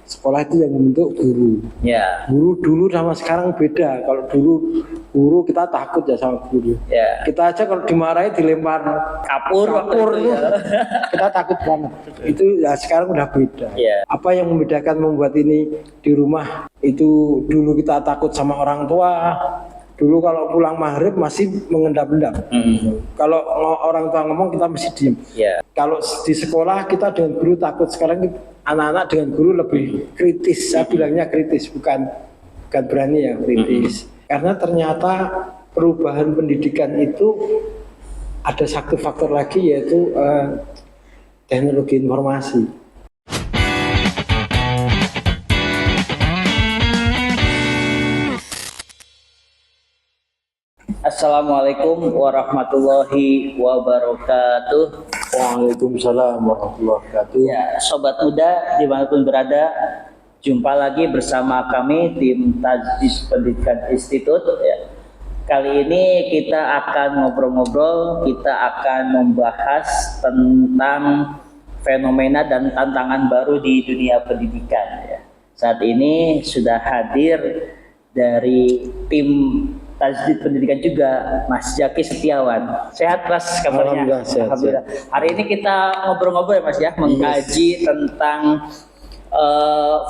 Sekolah itu yang membentuk guru. Ya. Guru dulu sama sekarang beda. Kalau dulu guru kita takut ya sama guru. Ya. Kita aja kalau dimarahi dilempar Kapur itu, ya. kita takut banget. Itu ya sekarang udah beda. Ya. Apa yang membedakan membuat ini di rumah itu dulu kita takut sama orang tua. Dulu kalau pulang maghrib masih mengendap-endap. Kalau orang tua ngomong kita mesti diem. Ya. Kalau di sekolah kita dengan guru takut. Sekarang anak-anak dengan guru lebih kritis. Saya bilangnya kritis, bukan berani ya, kritis. Karena ternyata perubahan pendidikan itu ada satu faktor lagi, yaitu teknologi informasi. Assalamualaikum warahmatullahi wabarakatuh. Waalaikumsalam warahmatullahi wabarakatuh. Ya, sobat muda dimanapun berada, jumpa lagi bersama kami tim Tajdid Pendidikan Institut. Ya. Kali ini kita akan ngobrol-ngobrol, kita akan membahas tentang fenomena dan tantangan baru di dunia pendidikan. Ya. Saat ini sudah hadir dari tim Tajdid Pendidikan juga Mas Zaki Setiawan. Sehat Mas kabarnya? Alhamdulillah. Hari ini kita ngobrol-ngobrol ya Mas ya, mengkaji tentang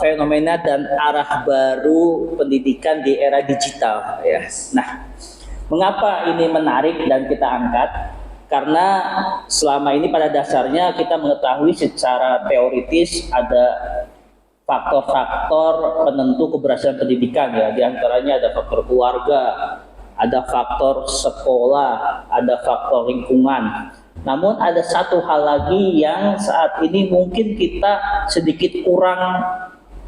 fenomena dan arah baru pendidikan di era digital. Ya. Nah, mengapa ini menarik dan kita angkat? Karena selama ini pada dasarnya kita mengetahui secara teoritis ada faktor-faktor penentu keberhasilan pendidikan ya, di antaranya ada faktor keluarga, ada faktor sekolah, ada faktor lingkungan. Namun ada satu hal lagi yang saat ini mungkin kita sedikit kurang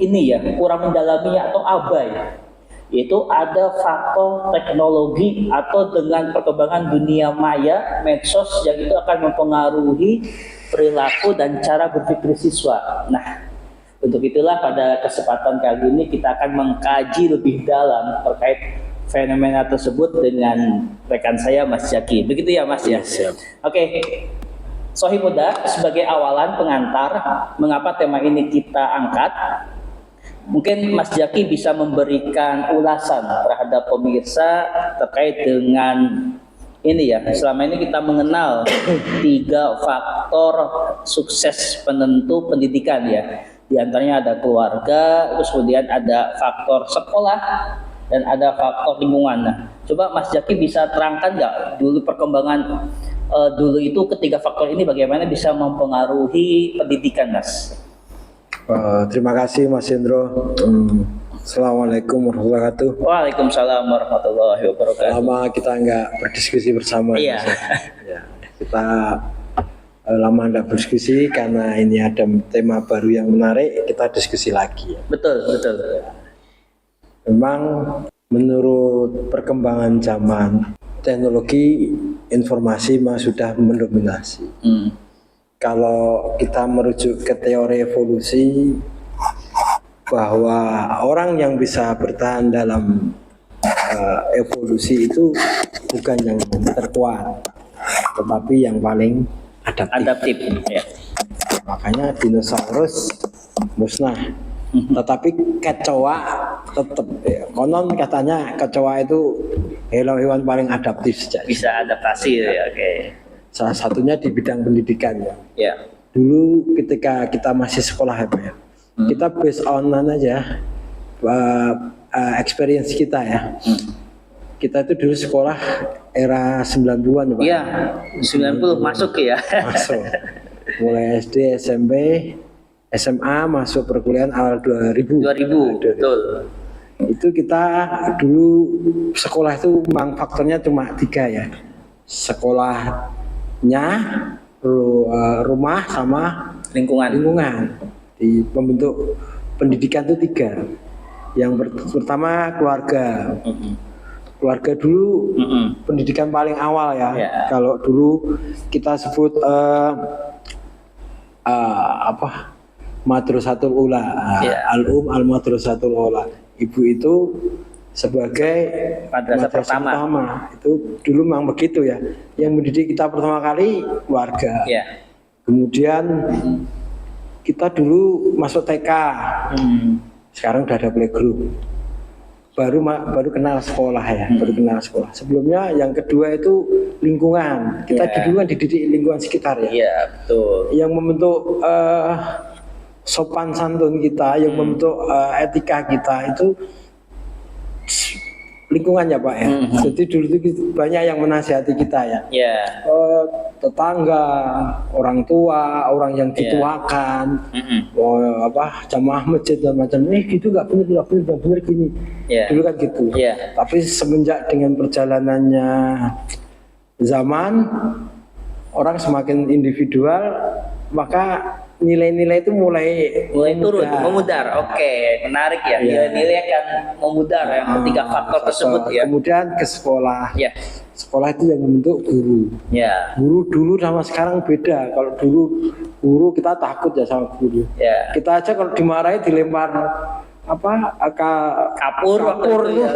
mendalami atau abai, yaitu ada faktor teknologi atau dengan perkembangan dunia maya, medsos yang itu akan mempengaruhi perilaku dan cara berpikir siswa. Nah, untuk itulah pada kesempatan kali ini kita akan mengkaji lebih dalam terkait fenomena tersebut dengan rekan saya Mas Zaki. Begitu ya Mas ya? Siap. Oke. Sohi muda, sebagai awalan pengantar mengapa tema ini kita angkat, mungkin Mas Zaki bisa memberikan ulasan terhadap pemirsa terkait dengan ini ya. Selama ini kita mengenal 3 faktor sukses penentu pendidikan ya. Di antaranya ada keluarga, terus kemudian ada faktor sekolah, dan ada faktor lingkungan. Nah, coba Mas Zaki bisa terangkan nggak dulu perkembangan dulu itu ketiga faktor ini bagaimana bisa mempengaruhi pendidikan, Mas? Terima kasih Mas Hendro. Assalamualaikum warahmatullahi wabarakatuh. Waalaikumsalam warahmatullahi wabarakatuh. Lama kita nggak berdiskusi bersama. Iya. Ya, kita lama nggak berdiskusi karena ini ada tema baru yang menarik, kita diskusi lagi ya. Betul. Memang menurut perkembangan zaman, teknologi informasi memang sudah mendominasi. Kalau kita merujuk ke teori evolusi, bahwa orang yang bisa bertahan dalam evolusi itu bukan yang terkuat, tetapi yang paling adaptif. Ya. Makanya dinosaurus musnah, tetapi kecoa tetap ya. Konon katanya kecoa itu hewan paling adaptif sejak bisa adaptasi ya. Oke. Salah satunya di bidang pendidikan ya. Ya. Dulu ketika kita masih sekolah ya, kita based on aja experience kita ya. Kita itu dulu sekolah era 90-an ya Pak. Iya, 90 masuk ya. Masuk. Mulai SD, SMP, SMA, masuk perkuliahan awal 2000. 2000, betul. Itu kita dulu sekolah itu memang faktornya cuma 3 ya. Sekolahnya, rumah sama lingkungan. Di pembentuk pendidikan itu 3. Yang pertama keluarga. Keluarga dulu pendidikan paling awal ya. Kalau dulu kita sebut Madrasatul Ula, Al-Madrasatul Ula. Ibu itu sebagai madrasah pertama. Itu dulu memang begitu ya. Yang mendidik kita pertama kali keluarga. Kemudian kita dulu masuk TK, sekarang udah ada playgroup. Baru kenal sekolah ya, baru kenal sekolah. Sebelumnya yang kedua itu lingkungan. Kita dulu kan dididik lingkungan sekitar ya. Iya, betul. Yang membentuk sopan santun kita, yang membentuk etika kita itu lingkungannya Pak ya. Jadi dulu itu banyak yang menasihati kita ya. Tetangga, orang tua, orang yang dituakan, jamaah masjid dan macam gitu nggak benar gini. Dulu kan gitu. Tapi semenjak dengan perjalanannya zaman, orang semakin individual, maka nilai-nilai itu mulai turun, memudar. Oke, menarik ya. Nilai akan memudar yang ketiga faktor tersebut ya. Kemudian ke sekolah. Sekolah itu yang membentuk guru. Guru dulu sama sekarang beda. Kalau dulu guru kita takut ya sama guru. Kita aja kalau dimarahi dilempar kapur itu,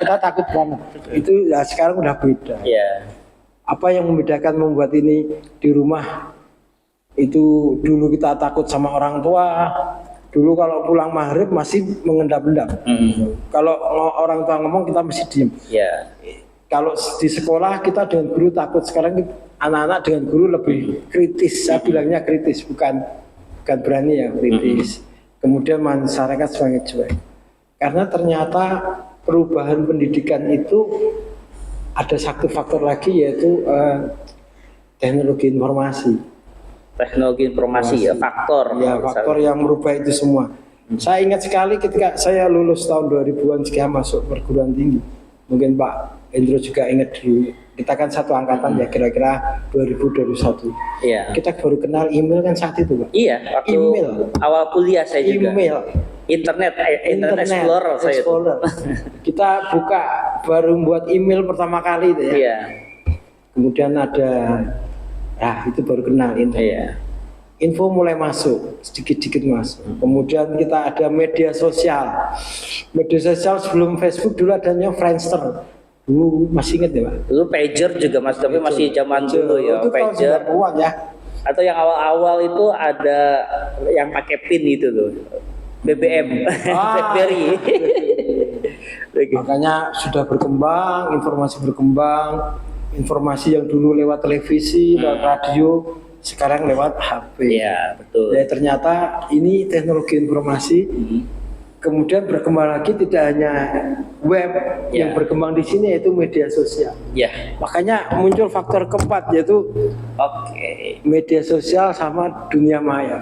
kita takut banget. Itu ya sekarang udah beda. Apa yang membedakan membuat ini di rumah? Itu dulu kita takut sama orang tua. Dulu kalau pulang maghrib masih mengendap-endap. Kalau orang tua ngomong kita mesti diem. Kalau di sekolah kita dengan guru takut. Sekarang anak-anak dengan guru lebih kritis. Saya bilangnya kritis, bukan berani ya, kritis. Kemudian masyarakat sebagai cuek. Karena ternyata perubahan pendidikan itu ada satu faktor lagi, yaitu teknologi informasi. Teknologi informasi ya, faktor yang merubah itu semua. Saya ingat sekali ketika saya lulus tahun 2000-an sekian masuk perguruan tinggi. Mungkin Pak Hendro juga ingat dulu. Kita kan satu angkatan ya, kira-kira 2000-2001. Kita baru kenal email kan saat itu Pak. Waktu email. Awal kuliah saya juga. Internet Explorer saya itu. Kita baru buat email pertama kali itu ya. Kemudian ada itu baru kenal internet. Info mulai masuk, sedikit-sedikit masuk. Kemudian kita ada media sosial. Media sosial sebelum Facebook dulu adanya Friendster. Dulu masih ingat ya Pak? Dulu pager juga Mas, tapi masih zaman dulu ya, itu pager. Ya. Atau yang awal-awal itu ada yang pakai pin itu loh. BBM, BlackBerry. Makanya sudah berkembang, informasi berkembang. Informasi yang dulu lewat televisi, lewat radio, sekarang lewat HP. Betul. Ya, ternyata ini teknologi informasi. Kemudian berkembang lagi tidak hanya web, yang berkembang di sini yaitu media sosial. Makanya muncul faktor keempat, yaitu media sosial sama dunia maya.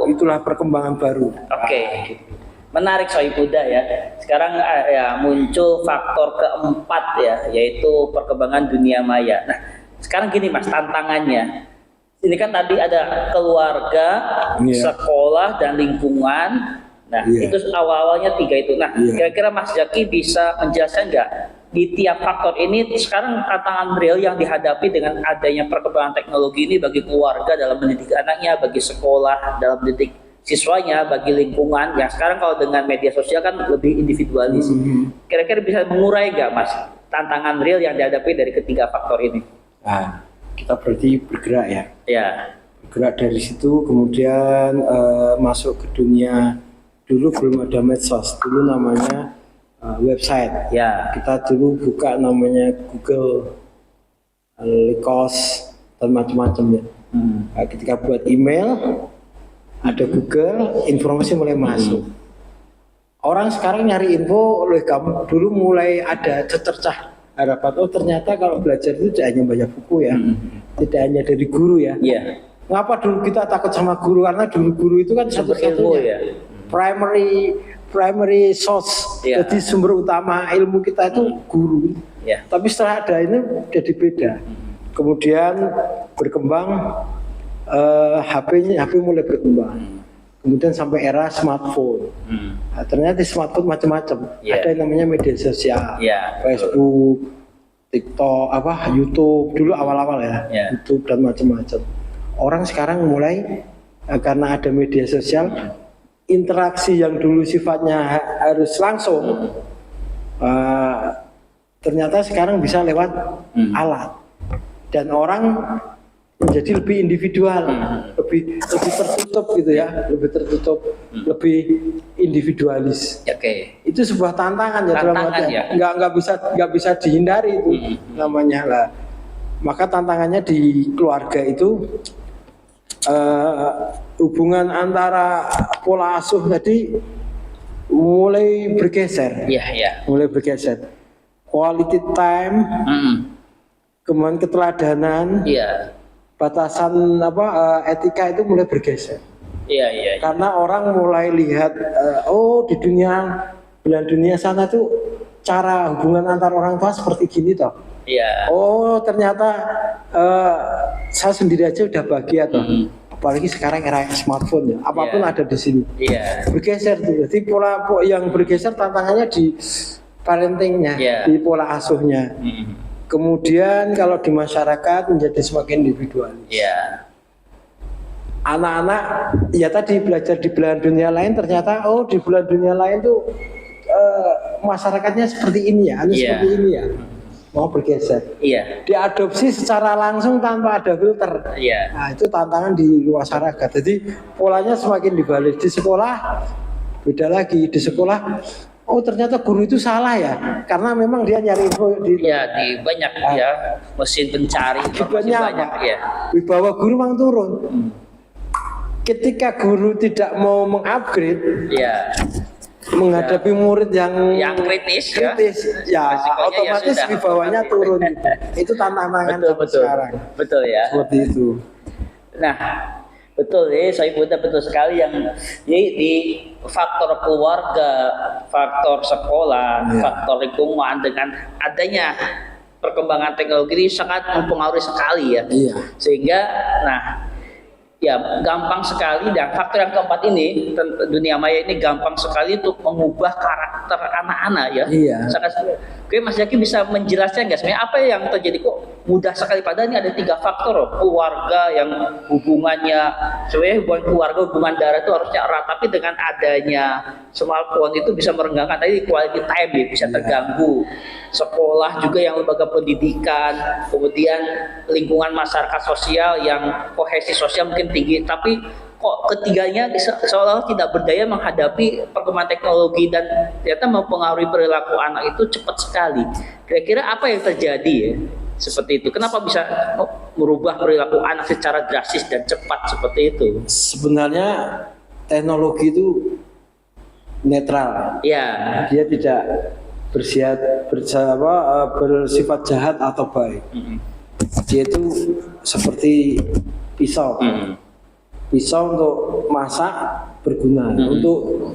Itulah perkembangan baru. Menarik Sohib Huda ya. Sekarang muncul faktor keempat ya, yaitu perkembangan dunia maya. Nah, sekarang gini Mas, tantangannya. Ini kan tadi ada keluarga, sekolah dan lingkungan. Nah, itu awal-awalnya 3 itu. Nah, kira-kira Mas Zaki bisa menjelaskan nggak di tiap faktor ini sekarang tantangan real yang dihadapi dengan adanya perkembangan teknologi ini bagi keluarga dalam mendidik anaknya, bagi sekolah dalam mendidik siswanya, bagi lingkungan yang sekarang kalau dengan media sosial kan lebih individualis. Kira-kira bisa mengurai nggak Mas tantangan real yang dihadapi dari ketiga faktor ini? Kita berarti bergerak ya. Bergerak dari situ, kemudian masuk ke dunia. Dulu belum ada medsos, dulu namanya website. Kita dulu buka namanya Google, Lycos dan macam-macam ya. Ketika buat email ada Google, informasi mulai masuk. Orang sekarang nyari info oleh kamu. Dulu mulai ada secercah harapan. Ternyata kalau belajar itu tidak hanya banyak buku ya, tidak hanya dari guru ya. Ngapa dulu kita takut sama guru? Karena dulu guru itu kan satu-satunya primary source. Jadi sumber utama ilmu kita itu guru. Tapi setelah ada ini jadi beda. Kemudian berkembang. HP mulai berkembang. Kemudian sampai era smartphone. Ternyata di smartphone macam-macam. Ada yang namanya media sosial, Facebook, TikTok, YouTube. Dulu awal-awal ya, YouTube dan macam-macam. Orang sekarang mulai karena ada media sosial, interaksi yang dulu sifatnya harus langsung, ternyata sekarang bisa lewat alat. Dan orang menjadi lebih individual, lebih tertutup gitu ya, lebih tertutup, lebih individualis. Oke. Itu sebuah tantangan ya, dalam Tantangan artian ya. nggak bisa dihindari itu namanya lah. Maka tantangannya di keluarga itu hubungan antara pola asuh tadi mulai bergeser. Iya. Mulai bergeser. Quality time, kemudian keteladanan, Iya. batasan etika itu mulai bergeser. Iya. Karena orang mulai lihat di belahan dunia sana tuh cara hubungan antar orang tua seperti gini toh. Iya. Oh, ternyata saya sendiri aja udah bahagia toh. Apalagi sekarang era smartphone ya, apapun ada di sini. Iya. Bergeser tuh. Jadi pola yang bergeser tantangannya di parentingnya, di pola asuhnya. Kemudian kalau di masyarakat menjadi semakin individualis. Iya. Anak-anak ya tadi belajar di belahan dunia lain, ternyata di belahan dunia lain tuh masyarakatnya seperti ini ya, seperti ini ya. Mau bergeser. Iya. Diadopsi secara langsung tanpa ada filter. Iya. Nah, itu tantangan di masyarakat. Jadi polanya semakin dibalik. Di sekolah beda lagi. Di sekolah ternyata guru itu salah ya, karena memang dia nyari info di banyak ya mesin pencari informasi banyak ya. Wibawa guru memang turun. Ketika guru tidak mau mengupgrade, menghadapi murid yang kritis ya otomatis wibawanya turun gitu. Itu tantangan sekarang. Betul ya. Seperti itu. Nah, betul ya, Sohibudha, betul sekali yang di faktor keluarga, faktor sekolah, faktor lingkungan dengan adanya perkembangan teknologi ini sangat mempengaruhi sekali ya. Sehingga gampang sekali, dan faktor yang keempat ini, dunia maya ini gampang sekali untuk mengubah karakter anak-anak ya. Sangat. Oke, Mas Zaki bisa menjelaskan nggak sebenarnya apa yang terjadi kok mudah sekali? Padahal ini ada 3 faktor loh. Keluarga yang hubungannya sebenarnya hubungan keluarga, hubungan darah itu harusnya erat, tapi dengan adanya smartphone itu bisa merenggangkan tadi quality time ya, bisa terganggu. Sekolah juga yang lembaga pendidikan, kemudian lingkungan masyarakat sosial yang kohesi sosial mungkin tinggi, tapi kok ketiganya seolah-olah tidak berdaya menghadapi perkembangan teknologi dan ternyata mempengaruhi perilaku anak itu cepat sekali. Kira-kira apa yang terjadi ya seperti itu? Kenapa bisa merubah perilaku anak secara drastis dan cepat seperti itu? Sebenarnya teknologi itu netral. Ya. Dia tidak bersifat jahat atau baik. Dia itu seperti pisau. Pisau untuk masak berguna, untuk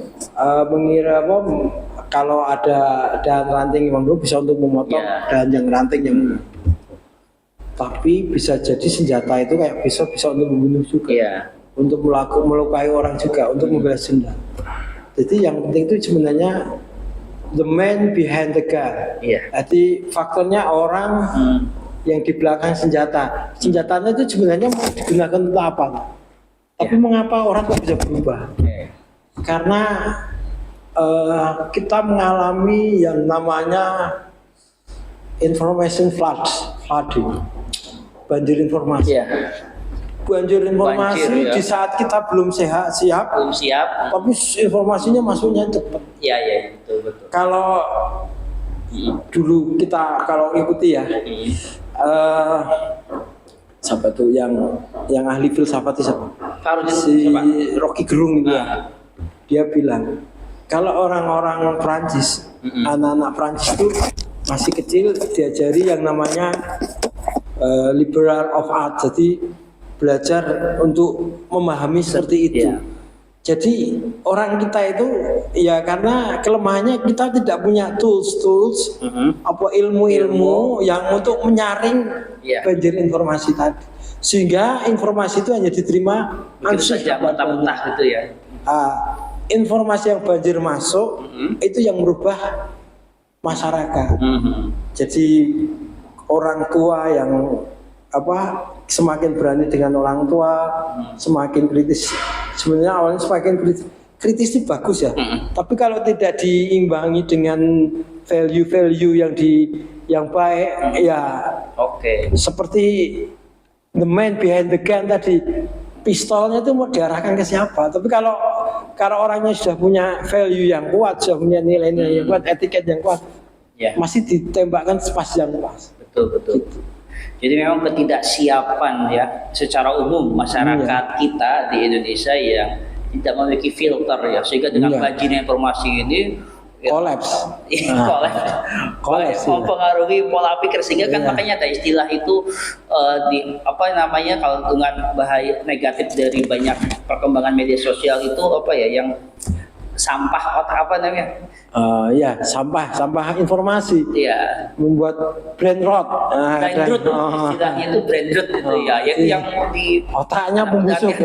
mengira kalau ada dahan ranting yang bisa untuk memotong dahan yang ranting yang tapi bisa jadi senjata itu kayak pisau bisa untuk membunuh juga, untuk melukai orang juga, untuk membalas dendam. Jadi yang penting itu sebenarnya the man behind the gun. Jadi faktornya orang yang di belakang senjata. Senjatanya itu sebenarnya mau digunakan untuk apa? Tapi mengapa orang kok bisa berubah? Karena kita mengalami yang namanya information flooding, banjir informasi. Banjir informasi di saat kita belum siap, tapi informasinya masuknya cepat. Betul. Kalau dulu kita ikuti ya. Siapa tuh yang ahli filsafat itu siapa? Si Rocky Gerung itu ya. Dia bilang kalau orang-orang Prancis, anak-anak Prancis itu masih kecil diajari yang namanya liberal of art, jadi belajar untuk memahami seperti itu. Jadi orang kita itu ya karena kelemahannya kita tidak punya tools ilmu yang untuk menyaring banjir informasi tadi, sehingga informasi itu hanya diterima saja mentah-mentah gitu ya. Informasi yang banjir masuk itu yang merubah masyarakat. Jadi orang tua yang semakin berani dengan orang tua, semakin kritis. Sebenarnya awalnya semakin kritis itu bagus ya. Tapi kalau tidak diimbangi dengan value yang baik, seperti the man behind the gun tadi, pistolnya itu mau diarahkan ke siapa. Tapi kalau orangnya sudah punya value yang kuat, sudah punya nilai-nilai yang kuat, etiket yang kuat, masih ditembakkan pas yang pas. Betul. Gitu. Jadi memang ketidaksiapan ya secara umum masyarakat kita di Indonesia yang tidak memiliki filter ya, sehingga dengan banjirnya informasi ini kolaps mempengaruhi pola pikir, sehingga kan makanya ada istilah itu kalau dengan bahaya negatif dari banyak perkembangan media sosial itu yang sampah sampah informasi membuat brain rot. Istilahnya itu brain rot itu yang di otaknya membusuk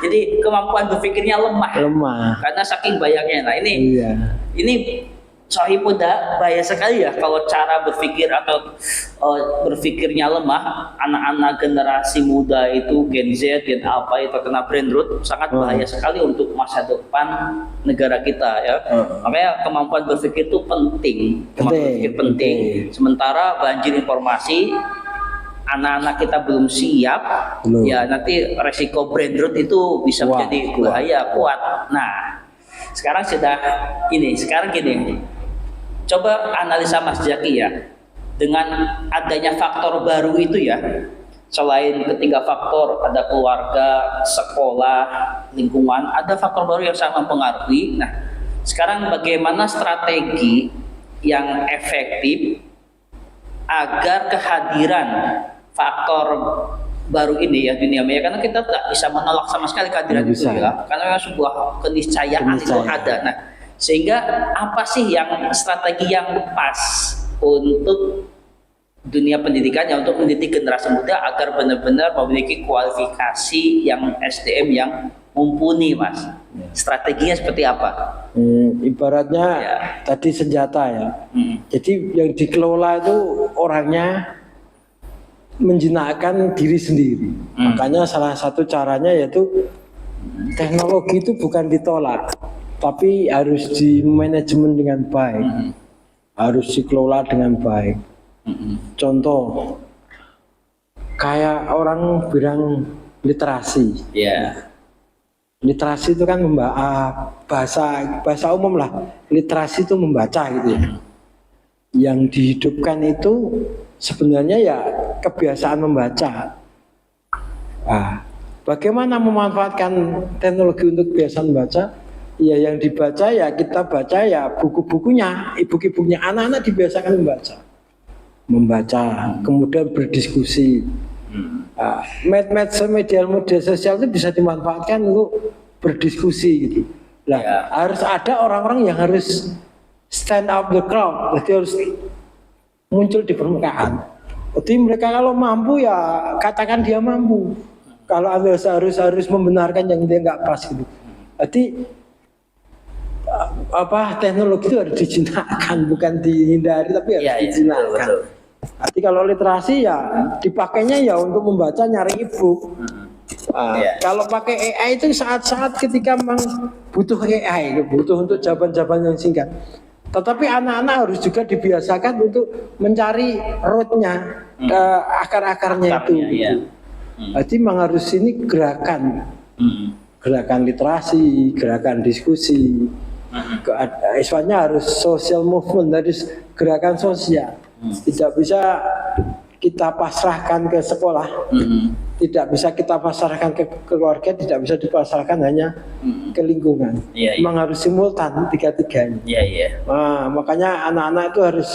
jadi kemampuan berpikirnya lemah karena saking banyaknya. Nah ini Sohibuddha bahaya sekali ya kalau cara berpikir atau berpikirnya lemah. Anak-anak generasi muda itu Gen Z, Gen apa itu terkena brain rot, sangat bahaya sekali untuk masa depan negara kita ya. Makanya kemampuan berpikir itu penting. Sementara banjir informasi, anak-anak kita belum siap, ya nanti resiko brain rot itu bisa menjadi bahaya kuat. Nah, sekarang gini. Coba analisa Mas Jaki ya, dengan adanya faktor baru itu ya, selain ketiga faktor, ada keluarga, sekolah, lingkungan, ada faktor baru yang sangat mempengaruhi. Nah, sekarang bagaimana strategi yang efektif agar kehadiran faktor baru ini ya dunia maya, karena kita tak bisa menolak sama sekali kehadiran itu ya, karena memang sebuah keniscayaan itu ada. Nah, sehingga apa sih yang strategi yang pas untuk dunia pendidikan ya, untuk mendidik generasi muda agar benar-benar memiliki kualifikasi yang SDM yang mumpuni, Mas? Strateginya seperti apa? Ibaratnya tadi senjata ya. Jadi yang dikelola itu orangnya menjinakkan diri sendiri. Makanya salah satu caranya yaitu teknologi itu bukan ditolak, tapi harus dimanajemen dengan baik, harus dikelola dengan baik. Contoh, kayak orang bilang literasi. Literasi itu kan bahasa umum lah. Literasi itu membaca gitu ya. Yang dihidupkan itu sebenarnya ya kebiasaan membaca. Bagaimana memanfaatkan teknologi untuk kebiasaan membaca? Ya yang dibaca ya kita baca ya buku-bukunya, e-book-e-booknya. Anak-anak dibiasakan membaca, kemudian berdiskusi. Media sosial itu bisa dimanfaatkan untuk berdiskusi gitu. Harus ada orang-orang yang harus stand up the crowd, jadi harus muncul di permukaan. Jadi mereka kalau mampu ya katakan dia mampu. Kalau Anda harus membenarkan yang dia nggak pas gitu. Jadi teknologi itu harus dijinakkan, bukan dihindari, tapi harus dijinakkan. Jadi kalau literasi ya dipakainya ya untuk membaca, nyari e-book. Kalau pakai AI itu saat-saat ketika memang butuh AI, butuh untuk jawaban-jawaban yang singkat. Tetapi anak-anak harus juga dibiasakan untuk mencari rootnya, akar-akarnya itu. Jadi memang harus ini gerakan literasi, gerakan diskusi. Istilahnya harus social movement, harus gerakan sosial. Tidak bisa kita pasrahkan ke sekolah, tidak bisa kita pasrahkan ke keluarga, tidak bisa dipasrahkan hanya ke lingkungan. Memang harus simultan tiga-tiganya. Makanya anak-anak itu harus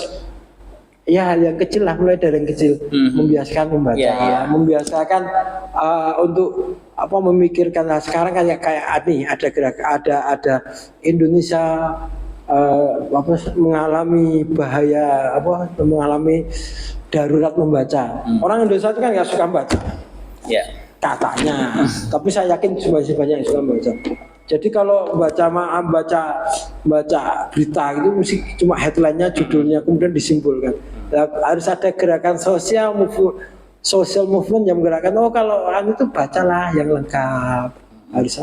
yang kecil lah, mulai dari yang kecil, membiasakan membaca, membiasakan untuk memikirkan. Nah, sekarang kayak ada Indonesia mengalami bahaya mengalami darurat membaca. Orang Indonesia itu kan nggak suka membaca, katanya. Tapi saya yakin masih banyak yang suka membaca. Jadi kalau baca berita itu mesti cuma headline-nya, judulnya, kemudian disimpulkan. Harus ada gerakan social movement yang menggerakkan. Kalau itu bacalah yang lengkap.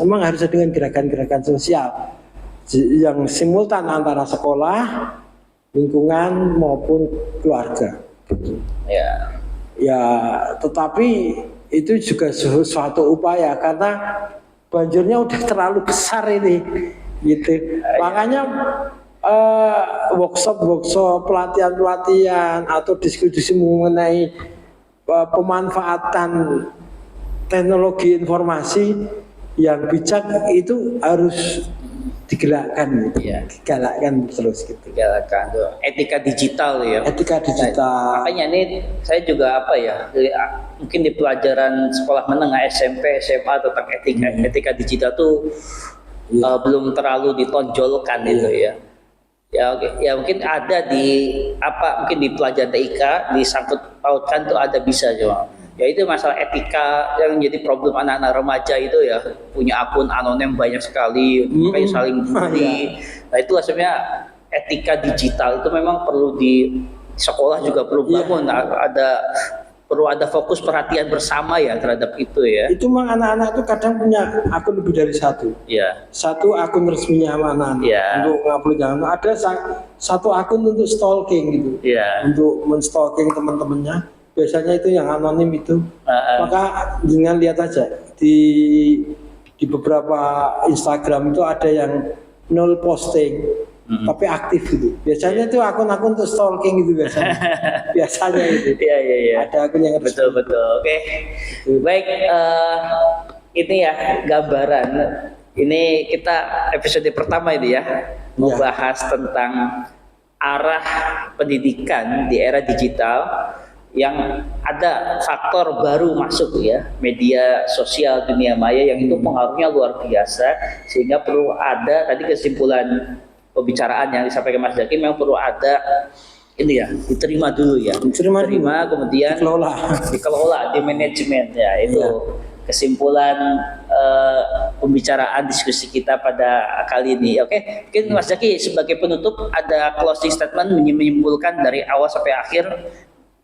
Memang harus dengan gerakan-gerakan sosial yang simultan antara sekolah, lingkungan maupun keluarga. Ya, tetapi itu juga suatu upaya karena banjirnya udah terlalu besar ini, gitu. Makanya workshop, pelatihan atau diskusi mengenai pemanfaatan teknologi informasi yang bijak itu harus digalakkan, Iya. digalakkan terus gitu. Digalakkan tuh etika digital ya. Etika digital. Makanya ini saya juga mungkin di pelajaran sekolah menengah SMP, SMA tentang etika digital tuh belum terlalu ditonjolkan itu ya. Ya, oke. Ya mungkin ada mungkin di pelajaran TIK disangkut pautkan tuh ada bisa cuma. Ya itu masalah etika yang menjadi problem anak-anak remaja itu ya, punya akun anonim banyak sekali, kayak saling bully. Nah itu sebenarnya etika digital itu memang perlu di sekolah juga perlu bangun, perlu ada fokus perhatian bersama ya terhadap itu ya. Itu memang anak-anak itu kadang punya akun lebih dari satu. Ya. Satu akun resminya anak-anak untuk ngupload, ada satu akun untuk stalking gitu, untuk menstalking teman-temannya. Biasanya itu yang anonim itu. Maka jangan lihat aja di beberapa Instagram itu ada yang nol posting, tapi aktif gitu. Biasanya itu akun-akun untuk stalking gitu biasanya. Biasanya itu. Iya. Ada akun yang betul. Oke. Baik, ini ya gambaran. Ini kita episode pertama ini ya, membahas tentang arah pendidikan di era digital yang ada faktor baru masuk ya, media sosial, dunia maya yang itu pengaruhnya luar biasa, sehingga perlu ada tadi kesimpulan pembicaraan yang disampaikan Mas Zaki, memang perlu ada ini ya, diterima dulu ya, diterima kemudian dikelola, di manajemen ya, itu kesimpulan pembicaraan diskusi kita pada kali ini. Oke, mungkin Mas Zaki sebagai penutup ada closing statement menyimpulkan dari awal sampai akhir.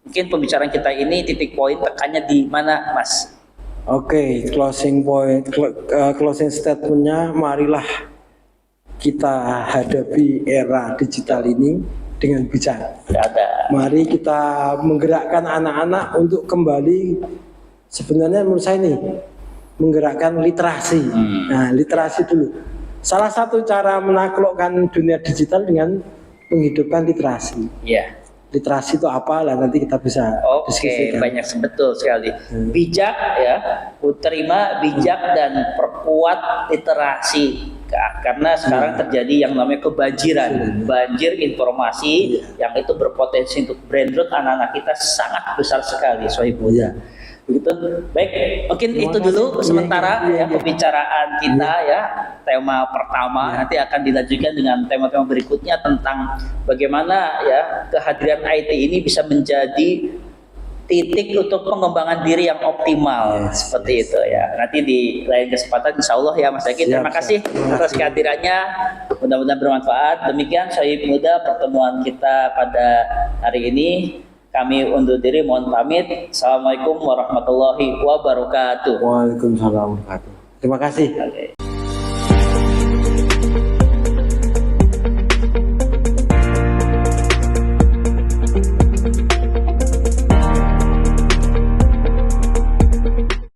Mungkin pembicaraan kita ini titik poin tekannya di mana, Mas? Oke, closing statementnya, marilah kita hadapi era digital ini dengan bijak. Mari kita menggerakkan anak-anak untuk kembali, sebenarnya menurut saya ini menggerakkan literasi. Nah, literasi dulu. Salah satu cara menaklukkan dunia digital dengan menghidupkan literasi. Iya. Literasi itu apa lah, nanti kita bisa diskusikan. Banyak betul sekali. Bijak ya, terima bijak dan perkuat literasi. Karena sekarang terjadi yang namanya kebanjiran, banjir informasi yang itu berpotensi untuk brain rot anak-anak kita sangat besar sekali, Sohibul. Begitu. Baik, mungkin itu dulu sementara ya pembicaraan kita ya, tema pertama. Nanti akan dilanjutkan dengan tema-tema berikutnya tentang bagaimana ya kehadiran IT ini bisa menjadi titik untuk pengembangan diri yang optimal, seperti itu ya. Nanti di lain kesempatan insya Allah ya Mas Zaki. Terima kasih atas kehadirannya, mudah-mudahan bermanfaat. Demikian Sohib Muda pertemuan kita pada hari ini. Kami undur diri, mohon pamit. Assalamualaikum warahmatullahi wabarakatuh. Waalaikumsalam warahmatullahi wabarakatuh. Terima kasih.